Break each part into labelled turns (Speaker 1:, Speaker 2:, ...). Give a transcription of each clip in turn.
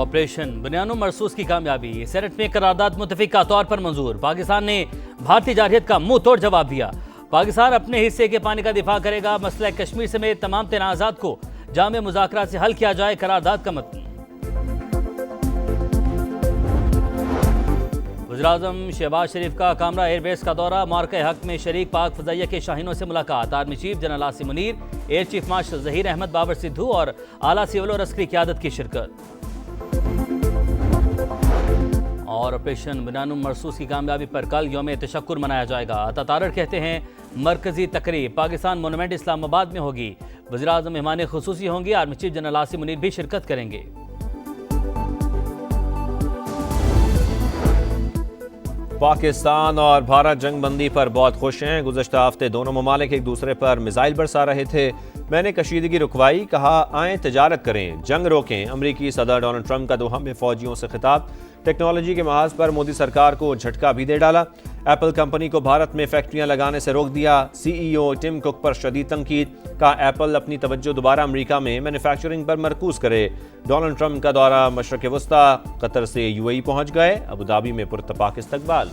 Speaker 1: Operation बुनियानुम मरसूस की कामयाबी, senate में करारदाद मुत्तफिका तौर पर मंजूर। पाकिस्तान ने भारतीय जारहियत का मुंह तोड़ जवाब दिया। पाकिस्तान अपने हिस्से के पानी का दिफा करेगा। मसला कश्मीर समेत तमाम तनाज़ात को जामे मुज़ाकरात से हल किया जाए, करारदाद का मतन। वज़ीर-ए-आज़म शहबाज शरीफ का कामरा एयरबेस का दौरा, मार्के हक में शरीक पाक फ़ज़ाइया के शाहीनों से मुलाकात। Army chief general Asim Munir, air chief marshal Zaheer Ahmed Babar Sidhu और आला सिविल और अस्करी क़यादत की शिरकत। और ऑपरेशन बुनियानुम मरसूस की कामयाबी पर कल यौम तशक्कुर मनाया जाएगा। अता तारड़ कहते हैं मरकजी तकरीब पाकिस्तान मोनूमेंट इस्लामाबाद में होगी। वज़ीर-ए-आज़म मेहमान खुसूसी होंगे। Army chief general Asim Munir भी शिरकत करेंगे।
Speaker 2: पाकिस्तान और भारत जंगबंदी पर बहुत खुश हैं। गुज़श्ता हफ्ते दोनों ममालिक एक दूसरे पर मिसाइल बरसा रहे थे। मैंने कशीदगी रुकवाई, कहा आएँ तिजारत करें, जंग रोकें। अमरीकी सदर डोनाल्ड ट्रंप का दोहा में फ़ौजियों से खिताब। टेक्नोलॉजी के महाज पर मोदी सरकार को झटका भी दे डाला। एप्पल कंपनी को भारत में फैक्ट्रियां लगाने से रोक दिया। CEO टिम कुक पर शदीद तनकीद, कहा एप्पल अपनी तवज्जो दोबारा अमेरिका में मैन्युफैक्चरिंग पर मरकूज करे। डोनाल्ड ट्रंप का दौरा मशरक़ वस्ता, कतर से UAE पहुंच गए। अबू धाबी में पुरतपाक इस्तकबाल।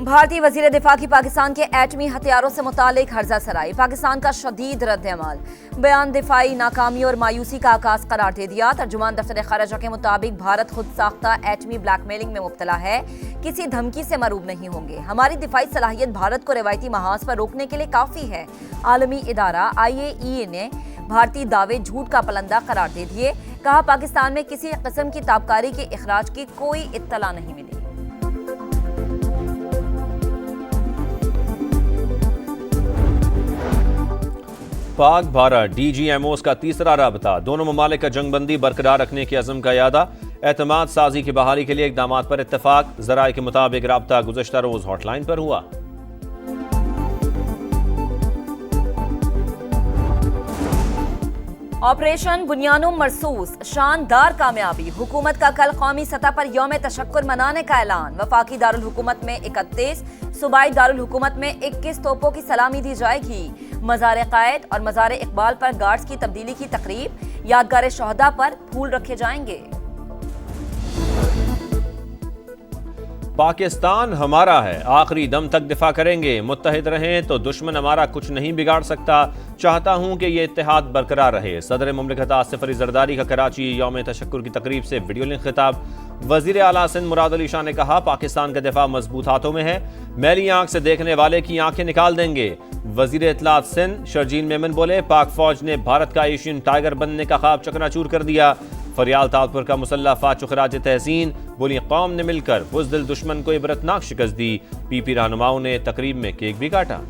Speaker 3: भारतीय वजीर दिफा की पाकिस्तान के एटमी हथियारों से मुतालिक हर्जा सराई, पाकिस्तान का शदीद रद्द-ए-अमल। बयान दिफाई नाकामी और मायूसी का आगाज करार दे दिया। तर्जुमान दफ्तर खारजा के मुताबिक भारत खुद साख्ता एटमी ब्लैकमेलिंग में मुब्तला है, किसी धमकी से मरूब नहीं होंगे। हमारी दिफाई सलाहियत भारत को रिवायती महाज पर रोकने के लिए काफ़ी है। आलमी इदारा IAEA ने भारतीय दावे झूठ का पलंदा करार दे दिए। कहा पाकिस्तान में किसी किस्म की ताबकारी के इखराज की कोई इत्तला नहीं मिली।
Speaker 2: पाक भारत DGMOs का तीसरा राबता, दोनों ममालिक का जंगबंदी बरकरार रखने के अज़म का यादा। एतमाद साजी की बहाली के लिए इक़दामात पर इत्तफाक। ज़राए के मुताबिक राबता गुज़श्ता रोज़ हॉटलाइन पर हुआ।
Speaker 3: ऑपरेशन बुनियानुम मरसूस, शानदार कामयाबी। हुकूमत का कल कौमी सतह पर यौम तशक्कुर मनाने का ऐलान। वफाकी दारुल हुकूमत में 31, सूबाई दारुल हुकूमत में 21 तोपों की सलामी दी जाएगी। मज़ार कायद और मज़ार इकबाल पर गार्ड्स की तब्दीली की तकरीब। यादगार शहदा पर फूल रखे जाएंगे।
Speaker 2: पाकिस्तान हमारा है, आखिरी दम तक दिफा करेंगे। मुत्तहिद रहें तो दुश्मन हमारा कुछ नहीं बिगाड़ सकता। चाहता हूं कि ये इत्तेहाद बरकरार रहे। सदर मुमलिकत आसिफ अली जरदारी का कराची यौम तशक्कुर की तकरीब से वीडियो लिंक खिताब। वजीर आला सिंध मुराद अली शाह ने कहा पाकिस्तान का दिफा मजबूत हाथों में है, मैली आंख से देखने वाले की आंखें निकाल देंगे। वजीर इत्तलात सिंध शर्जील मेमन बोले पाक फौज ने भारत का एशियन टाइगर बनने का ख्वाब चकनाचूर कर दिया। फरियाल तालपुर का मुसल्ला फाचु खराज तहसीन, बोली कौम ने मिलकर बुज़दिल दुश्मन को इबरतनाक शिकस्त दी। PP रहनुमाओं ने तकरीब में केक भी काटा।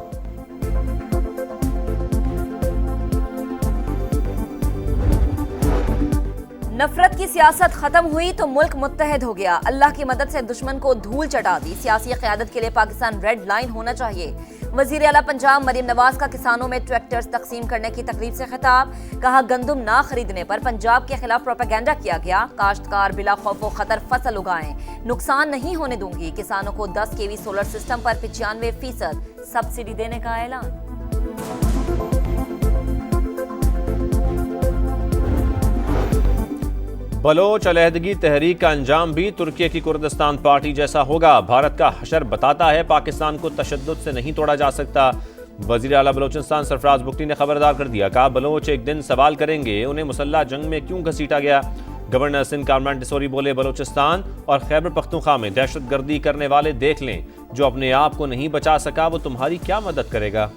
Speaker 3: नफरत की सियासत खत्म हुई तो मुल्क मुत्तहद हो गया। अल्लाह की मदद से दुश्मन को धूल चटा दी। सियासी क़यादत के लिए पाकिस्तान रेड लाइन होना चाहिए। वज़ीर आला पंजाब मरीम नवाज का किसानों में ट्रैक्टर्स तकसीम करने की तकरीब से खिताब। कहा गंदुम ना खरीदने पर पंजाब के खिलाफ प्रोपेगेंडा किया गया। काश्तकार बिला खौफ व खतर फसल उगाएं, नुकसान नहीं होने दूंगी। किसानों को 10 kV सोलर सिस्टम पर 95% सब्सिडी देने का ऐलान।
Speaker 2: बलोच अलहदगी तहरीक का अंजाम भी तुर्की की कुर्दिस्तान पार्टी जैसा होगा। भारत का हशर बताता है पाकिस्तान को तशद्दुद से नहीं तोड़ा जा सकता। वज़ीर आला बलोचिस्तान सरफराज बुगटी ने खबरदार कर दिया। कहा बलोच एक दिन सवाल करेंगे उन्हें मुसल्लह जंग में क्यों घसीटा गया। गवर्नर सिंध कामरान डिसोरी बोले बलोचिस्तान और खैबर पख्तूनख्वा में दहशतगर्दी करने वाले देख लें, जो अपने आप को नहीं बचा सका वो तुम्हारी क्या मदद करेगा।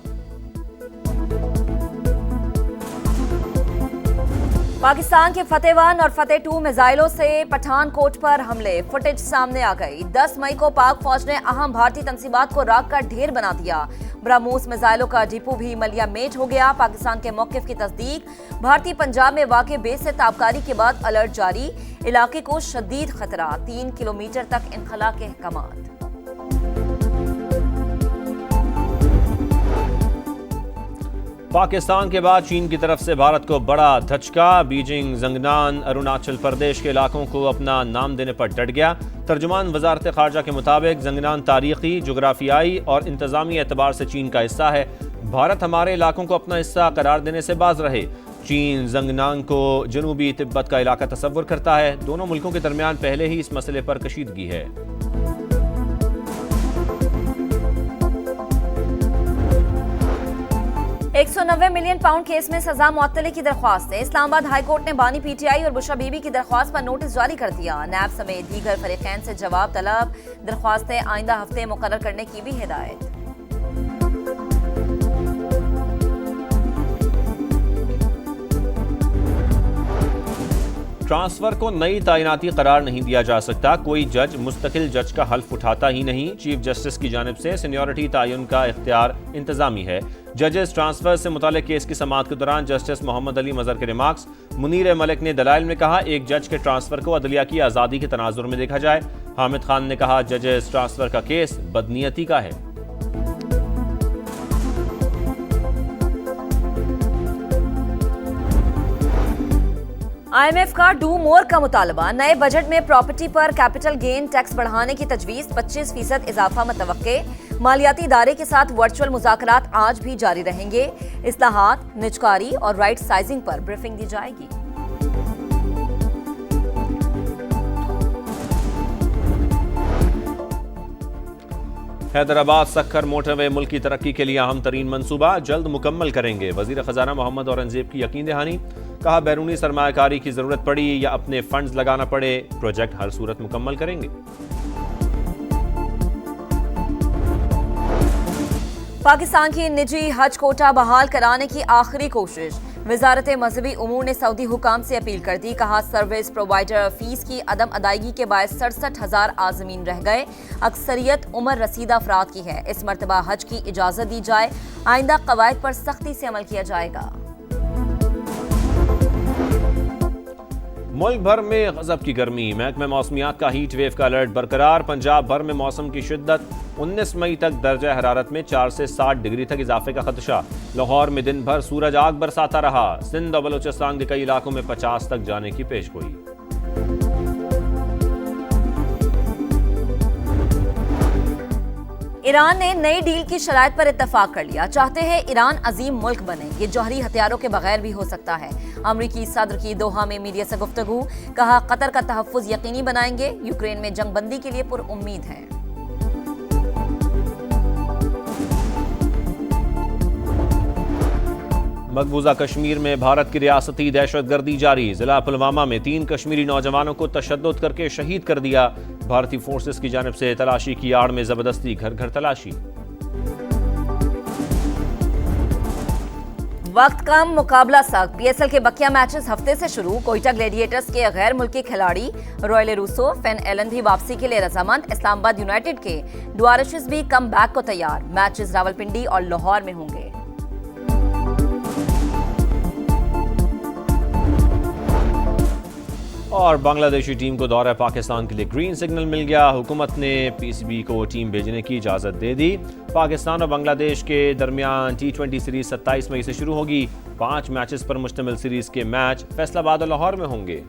Speaker 3: पाकिस्तान के फतेह 1 और फतेह 2 मिसाइलों से पठानकोट पर हमले, फुटेज सामने आ गई। 10 मई को पाक फौज ने अहम भारतीय तंसीबात को राख का ढेर बना दिया। ब्रह्मोस मिसाइलों का डिपो भी मलिया मेट हो गया। पाकिस्तान के मौक़िफ़ की तस्दीक। भारतीय पंजाब में वाक़े बेस से ताबकारी के बाद अलर्ट जारी। इलाके को शदीद खतरा, 3 किलोमीटर तक इनखला के अहकामात।
Speaker 2: पाकिस्तान के बाद चीन की तरफ से भारत को बड़ा धचका। बीजिंग जंगनान अरुणाचल प्रदेश के इलाकों को अपना नाम देने पर डट गया। तर्जुमान वजारत खारजा के मुताबिक जंगनान तारीखी, जोग्राफियाई और इंतजामी एतबार से चीन का हिस्सा है। भारत हमारे इलाकों को अपना हिस्सा करार देने से बाज रहे। चीन जंगनान को जनूबी तिब्बत का इलाका तस्वुर करता है। दोनों मुल्कों के दरमियान पहले ही इस मसले पर कशीदगी है।
Speaker 3: £190 मिलियन केस में सजा मुअत्तली की दरख्वास्त है। इस्लामाबाद हाईकोर्ट ने बानी पीटीआई और बुशरा बीबी की दरख्वास्त पर नोटिस जारी कर दिया। नैब समेत दीगर फरीकैन से जवाब तलब, दरख्वास्तें आइंदा हफ्ते मुकर्रर करने की भी हिदायत।
Speaker 2: ट्रांसफर को नई तैनाती करार नहीं दिया जा सकता। कोई जज मुस्तकिल जज का हल्फ उठाता ही नहीं। चीफ जस्टिस की जानिब से सीनियरिटी तयन का इख्तियार इंतजामी है। जजेस ट्रांसफर से मुताल्लिक केस की समाअत के दौरान जस्टिस मोहम्मद अली मजहर के रिमार्क्स। मुनीर मलिक ने दलाइल में कहा, एक जज के ट्रांसफर को अदलिया की आज़ादी के तनाजुर में देखा जाए। हामिद खान ने कहा, जजेस ट्रांसफर का केस बदनीयती का है।
Speaker 3: IMF का डू मोर का मुतालबा। नए बजट में प्रॉपर्टी पर कैपिटल गेन टैक्स बढ़ाने की तजवीज, 25% इजाफा मुतवक्के। मालियाती इदारे के साथ वर्चुअल मुज़ाकरात आज भी जारी रहेंगे। इस्लाहात, निजकारी और राइट साइजिंग पर ब्रीफिंग दी जाएगी।
Speaker 2: हैदराबाद सक्खर मोटरवे मुल्क की तरक्की के लिए अहम तरीन मंसूबा, जल्द मुकम्मल करेंगे। वजीर खजाना मोहम्मद औरंगजेब की यकीन दहानी। कहा, बैरूनी सरमायाकारी की जरूरत पड़ी या अपने फंड्स लगाना पड़े, प्रोजेक्ट हर सूरत मुकम्मल करेंगे।
Speaker 3: पाकिस्तान की निजी हज कोटा बहाल कराने की आखिरी कोशिश। वजारत मजहबी उमूर ने सऊदी हुकाम से अपील कर दी। कहा, सर्विस प्रोवाइडर फीस की अदम अदायगी के बायस 67,000 आज़मीन रह गए। अक्सरियत उम्र रसीदा अफराद की है। इस मरतबा हज की इजाज़त दी जाए। आइंदा कवायद पर सख्ती से अमल किया जाएगा।
Speaker 2: मुल्क भर में गजब की गर्मी। महकमा मौसमियात का हीट वेव का अलर्ट बरकरार। पंजाब भर में मौसम की शिद्दत। 19 मई तक दर्जा हरारत में 4 से 7 डिग्री तक इजाफे का खदशा। लाहौर में दिन भर सूरज आग बरसाता रहा। सिंध और बलोचिस्तान के कई इलाकों में 50 तक जाने की पेशगोई।
Speaker 3: ईरान ने नई डील की शराइत पर इत्तफाक कर लिया। चाहते हैं ईरान अजीम मुल्क बने। ये जौहरी हथियारों के बगैर भी हो सकता है। अमरीकी सदर की दोहा में मीडिया से गुफ्तगू। कहा, कतर का तहफ़्फ़ुज़ यकीनी बनाएंगे। यूक्रेन में जंगबंदी के लिए पुरउम्मीद है।
Speaker 2: मकबूजा कश्मीर में भारत की रियासती दहशतगर्दी जारी। जिला पुलवामा में 3 कश्मीरी नौजवानों को तशद्दुद करके शहीद कर दिया। भारतीय फोर्सेस की जानिब से तलाशी की आड़ में जबरदस्ती घर घर तलाशी।
Speaker 3: वक्त कम, मुकाबला सख्त। PSL के बकिया मैचेस हफ्ते से शुरू। कोयटा ग्लेडिएटर्स के गैर मुल्की खिलाड़ी रॉयल रूसो, फेन एलन भी वापसी के लिए रजामंद। इस्लामाबाद यूनाइटेड के डुआरशिस भी कम बैक को तैयार। मैचेस रावलपिंडी और लाहौर में होंगे।
Speaker 2: और बांग्लादेशी टीम को दौरा पाकिस्तान के लिए ग्रीन सिग्नल मिल गया। हुकूमत ने PCB को टीम भेजने की इजाज़त दे दी। पाकिस्तान और बांग्लादेश के दरमियान T20 सीरीज 27 मई से शुरू होगी। 5 मैचेस पर मुश्तमिल सीरीज के मैच फैसलाबाद और लाहौर में होंगे।